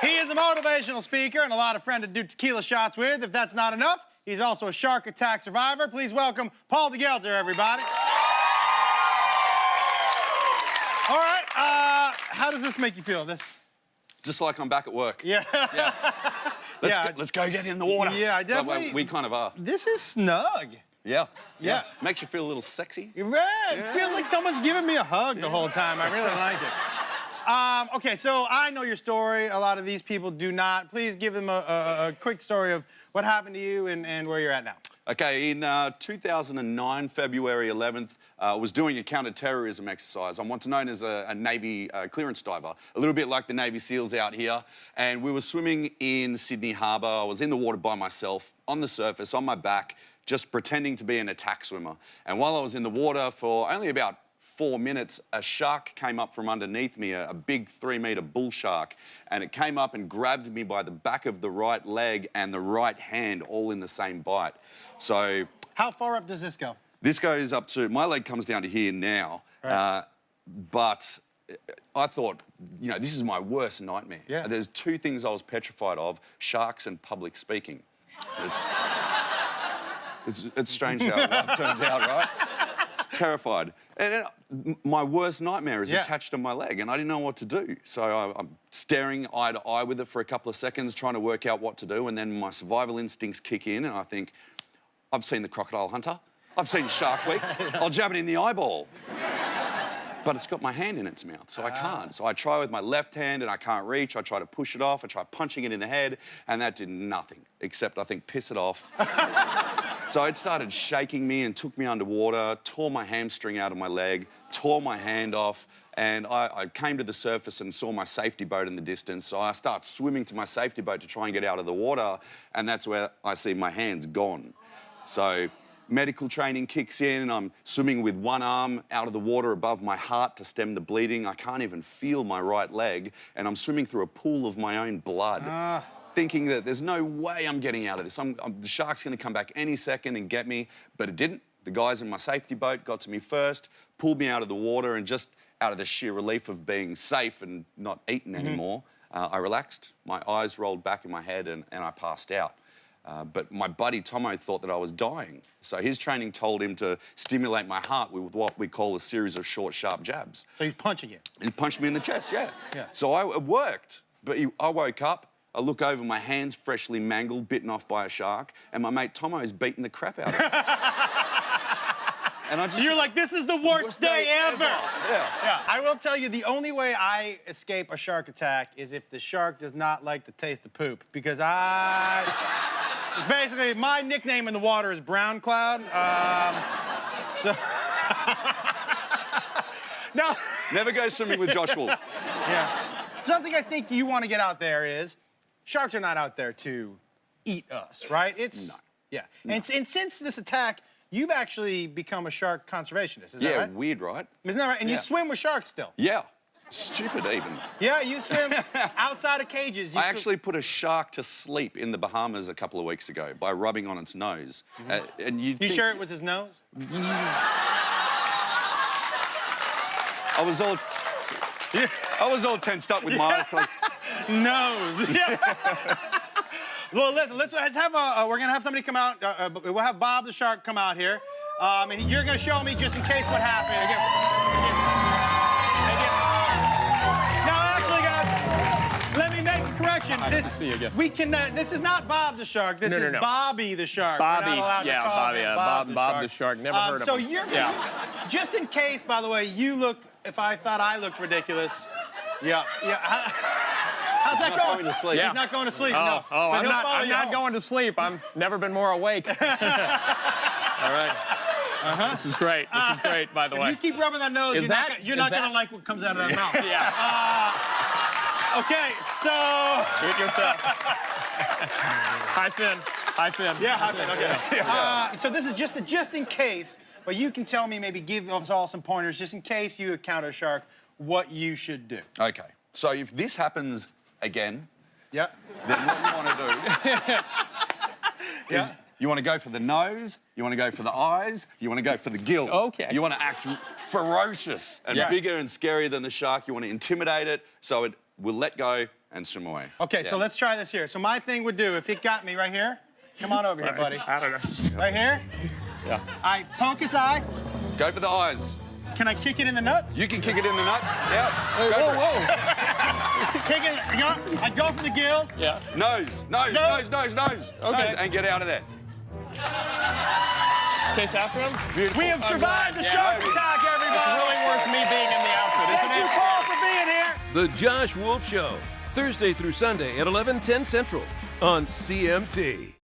He is a motivational speaker and a lot of friend to do tequila shots with. If that's not enough, he's also a shark attack survivor. Please welcome Paul DeGelter, everybody. All right, how does this make you feel? Just like I'm back at work. Yeah. Yeah. Let's go get in the water. Yeah, I definitely... Well, we kind of are. This is snug. Yeah. Yeah. Makes you feel a little sexy. Right. It feels like someone's giving me a hug the whole time. I really like it. Okay, so I know your story. A lot of these people do not. Please give them a quick story of what happened to you and where you're at now. Okay, in 2009, February 11th, I was doing a counter-terrorism exercise. I'm what's known as a Navy clearance diver, a little bit like the Navy SEALs out here. And we were swimming in Sydney Harbour. I was in the water by myself, on the surface, on my back, just pretending to be an attack swimmer. And while I was in the water for only about 4 minutes, a shark came up from underneath me, a big 3-metre bull shark, and it came up and grabbed me by the back of the right leg and the right hand, all in the same bite. So... How far up does this go? This goes up to... My leg comes down to here now, right. But I thought, you know, this is my worst nightmare. Yeah. There's 2 things I was petrified of, sharks and public speaking. It's strange how life turns out, right? Terrified. And my worst nightmare is attached to my leg, and I didn't know what to do. So I'm staring eye to eye with it for a couple of seconds, trying to work out what to do, and then my survival instincts kick in, and I think, I've seen The Crocodile Hunter. I've seen Shark Week. I'll jab it in the eyeball. But it's got my hand in its mouth, so I can't. So I try with my left hand, and I can't reach. I try to push it off. I try punching it in the head, and that did nothing, except, I think, piss it off. So it started shaking me and took me underwater, tore my hamstring out of my leg, tore my hand off, and I came to the surface and saw my safety boat in the distance. So I start swimming to my safety boat to try and get out of the water, and that's where I see my hands gone. So medical training kicks in, and I'm swimming with one arm out of the water above my heart to stem the bleeding. I can't even feel my right leg, and I'm swimming through a pool of my own blood. Thinking that there's no way I'm getting out of this. The shark's going to come back any second and get me, but it didn't. The guys in my safety boat got to me first, pulled me out of the water, and just out of the sheer relief of being safe and not eaten anymore, I relaxed. My eyes rolled back in my head, and I passed out. But my buddy Tomo thought that I was dying. So his training told him to stimulate my heart with what we call a series of short, sharp jabs. So he's punching you? He punched me in the chest, yeah. So it worked, but I woke up, I look over, my hand's freshly mangled, bitten off by a shark, and my mate Tomo's beating the crap out of me. And you're like, this is the worst day ever. Yeah. I will tell you, the only way I escape a shark attack is if the shark does not like the taste of poop, because basically, my nickname in the water is Brown Cloud. So... No. Never go swimming with Josh Wolf. Yeah. Something I think you want to get out there is, sharks are not out there to eat us, right? No. Yeah. No. And since this attack, you've actually become a shark conservationist, is that right? Yeah, weird, right? Isn't that right? And you swim with sharks still? Yeah. Stupid, even. Yeah, you swim outside of cages. I actually put a shark to sleep in the Bahamas a couple of weeks ago by rubbing on its nose. And you sure it was his nose? I was all tensed up with my eyes closed. Nose. Well, let's have we're gonna have somebody come out. We'll have Bob the Shark come out here, and you're gonna show me just in case what happens. Now, actually, guys, let me make a correction. This is not Bob the Shark. This is Bobby the Shark. Bobby, Bob the Shark. Never heard of him. So just in case, by the way, you look. If I thought I looked ridiculous, yeah. How's that going? Going to sleep. He's not going to sleep. No. Oh, I'm not going to sleep. I've never been more awake. All right. This is great. This is great, by the way. If you keep rubbing that nose, you're not going to like what comes out of that mouth. Yeah. Okay, so... Do it yourself. Hi, Finn. Yeah, hi, Finn. Okay. So this is just in case, but you can tell me, maybe give us all some pointers, just in case you encounter a shark, what you should do. Okay. So if this happens again, then what you want to do is you want to go for the nose, you want to go for the eyes, you want to go for the gills. Okay. You want to act ferocious and bigger and scarier than the shark. You want to intimidate it so it will let go and swim away. Okay, so let's try this here. So my thing would do, if it got me right here, come on over here, buddy. I don't know. Right here, Yeah. I poke its eye. Go for the eyes. Can I kick it in the nuts? You can kick it in the nuts. Yeah. Hey, Go whoa, for whoa. Kick it, I go for the gills. Yeah. it. Nose. Okay. Nose, and get out of there. Chase after him? Beautiful. We have survived the Yeah. shark attack, It's everybody. really worth me being in the outfit, isn't Thank you, it? Paul, for being here. The Josh Wolf Show, Thursday through Sunday at 11:10 Central on CMT.